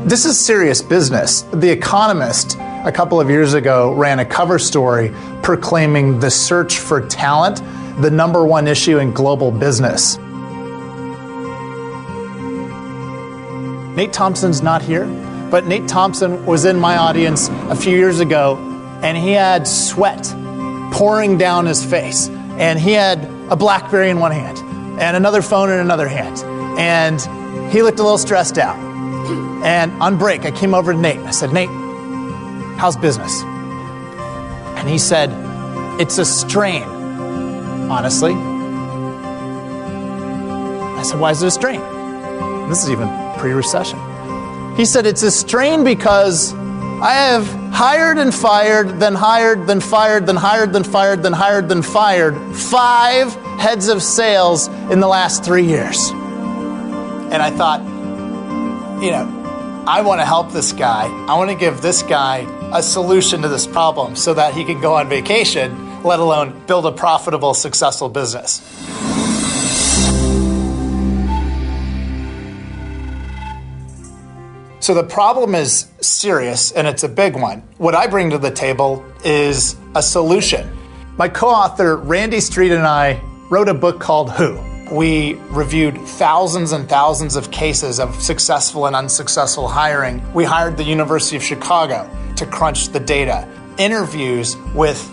This is serious business. The Economist, a couple of years ago, ran a cover story proclaiming the search for talent the #1 issue in global business. Nate Thompson's not here, but Nate Thompson was in my audience a few years ago, and he had sweat pouring down his face, and he had a BlackBerry in one hand and another phone in another hand, and he looked a little stressed out. And on break, I came over to Nate and I said, "Nate, how's business?" And he said, "It's a strain, honestly." I said, "Why is it a strain?" This is even pre-recession. He said, "It's a strain because I have hired and fired, then hired, then fired, then hired, then fired, then hired, then fired 5 heads of sales in the last 3 years." And I thought, I want to help this guy. I want to give this guy a solution to this problem so that he can go on vacation, let alone build a profitable, successful business. So the problem is serious, and it's a big one. What I bring to the table is a solution. My co-author, Randy Street, and I wrote a book called Who? We reviewed thousands and thousands of cases of successful and unsuccessful hiring. We hired the University of Chicago to crunch the data, interviews with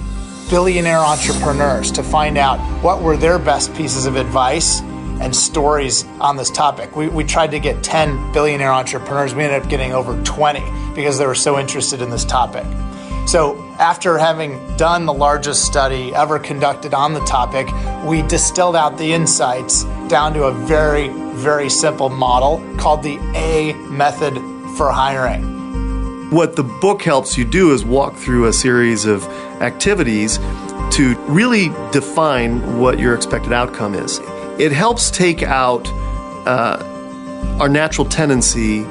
billionaire entrepreneurs to find out what were their best pieces of advice and stories on this topic. We tried to get 10 billionaire entrepreneurs. We ended up getting over 20 because they were so interested in this topic. So after having done the largest study ever conducted on the topic, we distilled out the insights down to a very, very simple model called the A method for hiring. What the book helps you do is walk through a series of activities to really define what your expected outcome is. It helps take out our natural tendency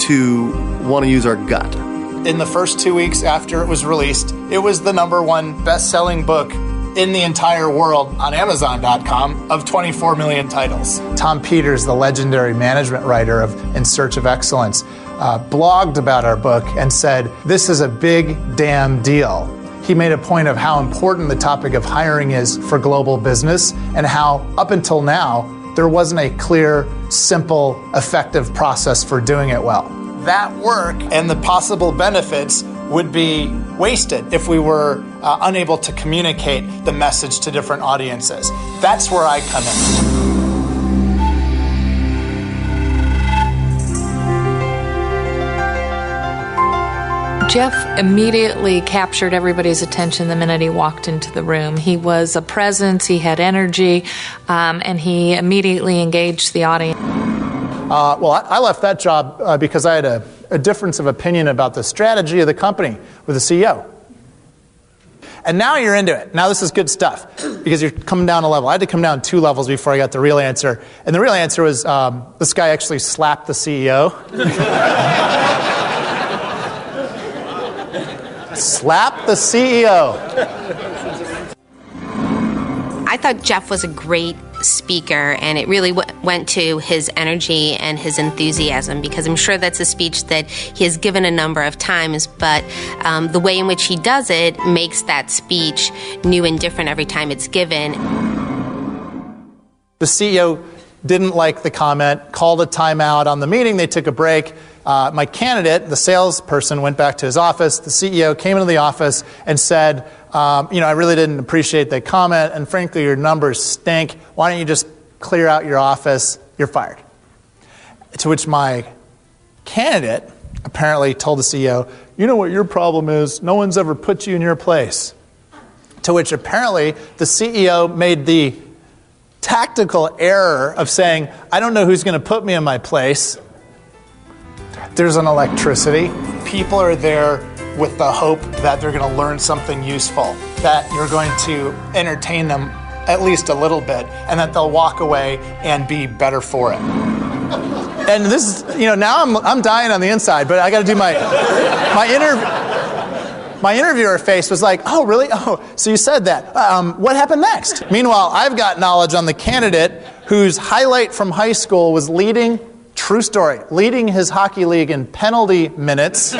to want to use our gut. In the first 2 weeks after it was released, it was the #1 best-selling book in the entire world on Amazon.com of 24 million titles. Tom Peters, the legendary management writer of In Search of Excellence, blogged about our book and said, "This is a big damn deal." He made a point of how important the topic of hiring is for global business and how, up until now, there wasn't a clear, simple, effective process for doing it well. That work and the possible benefits would be wasted if we were unable to communicate the message to different audiences. That's where I come in. Geoff immediately captured everybody's attention the minute he walked into the room. He was a presence, he had energy, and he immediately engaged the audience. I left that job because I had a difference of opinion about the strategy of the company with the CEO. And now you're into it. Now this is good stuff because you're coming down a level. I had to come down 2 levels before I got the real answer. And the real answer was this guy actually slapped the CEO. Slap the CEO. I thought Geoff was a great speaker, and it really went to his energy and his enthusiasm, because I'm sure that's a speech that he has given a number of times, but the way in which he does it makes that speech new and different every time it's given. The CEO didn't like the comment, called a timeout on the meeting. They took a break. My candidate, the salesperson, went back to his office. The CEO came into the office and said, I really didn't appreciate that comment, and frankly, your numbers stink. Why don't you just clear out your office? You're fired. To which my candidate apparently told the CEO, "You know what your problem is? No one's ever put you in your place." To which apparently the CEO made the tactical error of saying, "I don't know who's going to put me in my place." There's an electricity. People are there with the hope that they're going to learn something useful, that you're going to entertain them at least a little bit, and that they'll walk away and be better for it. And this is, now I'm dying on the inside, but I got to do my interviewer face was like, "Oh, really? Oh, so you said that. What happened next?" Meanwhile, I've got knowledge on the candidate whose highlight from high school was leading True story. Leading his hockey league in penalty minutes.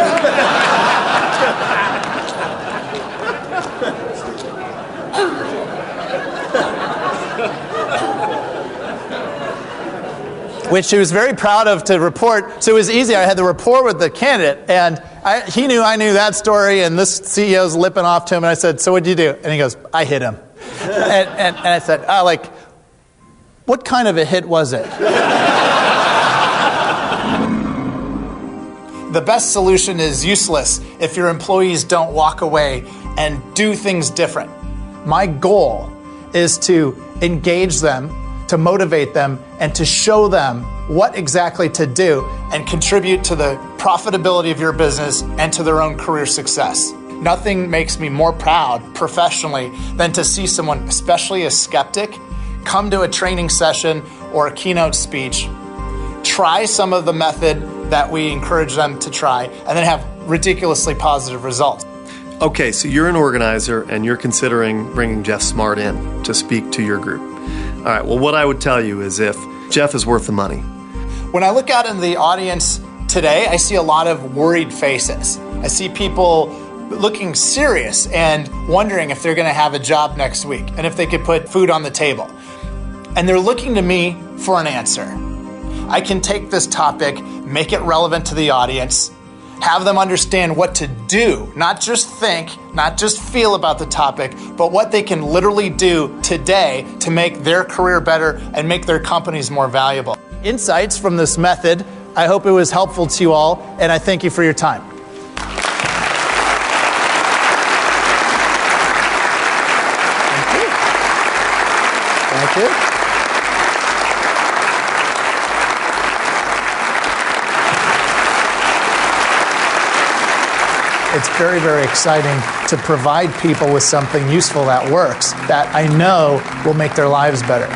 Which he was very proud of to report. So it was easy. I had the rapport with the candidate, and he knew I knew that story, and this CEO's lipping off to him, and I said, so what'd you do? And he goes, I hit him. and I said, what kind of a hit was it? The best solution is useless if your employees don't walk away and do things different. My goal is to engage them, to motivate them, and to show them what exactly to do and contribute to the profitability of your business and to their own career success. Nothing makes me more proud professionally than to see someone, especially a skeptic, come to a training session or a keynote speech, try some of the method that we encourage them to try, and then have ridiculously positive results. Okay, so you're an organizer and you're considering bringing Geoff Smart in to speak to your group. All right, well, what I would tell you is if Geoff is worth the money. When I look out in the audience today, I see a lot of worried faces. I see people looking serious and wondering if they're going to have a job next week and if they could put food on the table. And they're looking to me for an answer. I can take this topic, make it relevant to the audience, have them understand what to do, not just think, not just feel about the topic, but what they can literally do today to make their career better and make their companies more valuable. Insights from this method. I hope it was helpful to you all, and I thank you for your time. Thank you. It's very, very exciting to provide people with something useful that works, that I know will make their lives better.